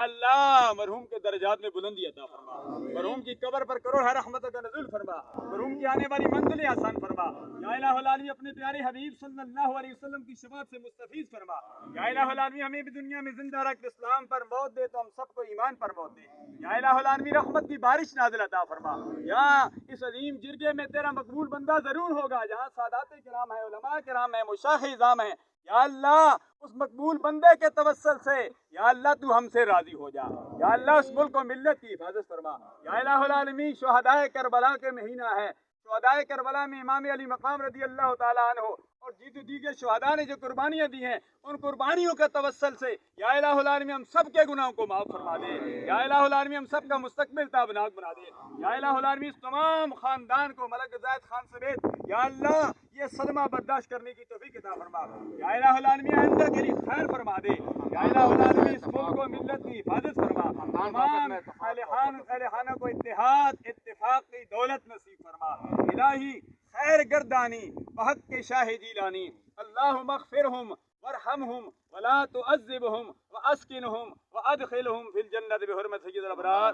اللہ مرحوم کے درجات میں بلندی عطا فرما، مرحوم کی قبر پر کروڑ رحمتوں کا نزول فرما، مرحوم کی آنے والی منزلیں آسان فرما، یا الہ العالمین اپنے پیارے حبیب صلی اللہ علیہ وسلم کی شفاعت سے مستفیض فرما، یا الہ العالمین ہمیں بھی دنیا میں زندہ رکھ، اسلام پر موت دے تو ہم سب کو ایمان پر موت دے، یا الہ العالمین رحمت کی بارش نازل عطا فرما، یا اس عظیم جرگے میں تیرا مقبول بندہ ضرور ہوگا جہاں سادات کرام ہیں، علماء کرام ہیں، مشایخ اعظام ہیں، یا اللہ اس مقبول بندے کے توسل سے یا اللہ تو ہم سے راضی ہو جا، یا اللہ اس ملک و ملت کی حفاظت فرما، یا الہ العالمین شہدائے کربلا کے مہینہ ہے، شہدائے کربلا میں امام علی مقام رضی اللہ تعالیٰ عنہ اور دیگر شہداء نے جو قربانیاں دی ہیں ان قربانیوں کے توسل سے یا الہ العالمین ہم سب کے گناہوں کو معاف فرما دے، یا الہ العالمین ہم سب کا مستقبل تابناک بنا دے، یا الہ العالمین اس تمام خاندان کو ملک زید خان سمیت یا اللہ یہ صدمہ برداشت کرنے کی توفیق عطا فرما، یا الہ العالمین آئندہ کے لیے خیر فرما دے، یا الہ العالمین اس ملک و ملت کی حفاظت فرما، تمام اہل خانہ کو اتحاد اتفاق کی دولت نصیب فرما، الہی خیر گردانی بحق کے شاہ جیلانی، اللہم اغفرہم وارحمہم ولا تعذبہم واسکنہم وادخلہم فی الجنت بحرمت سید الابرار۔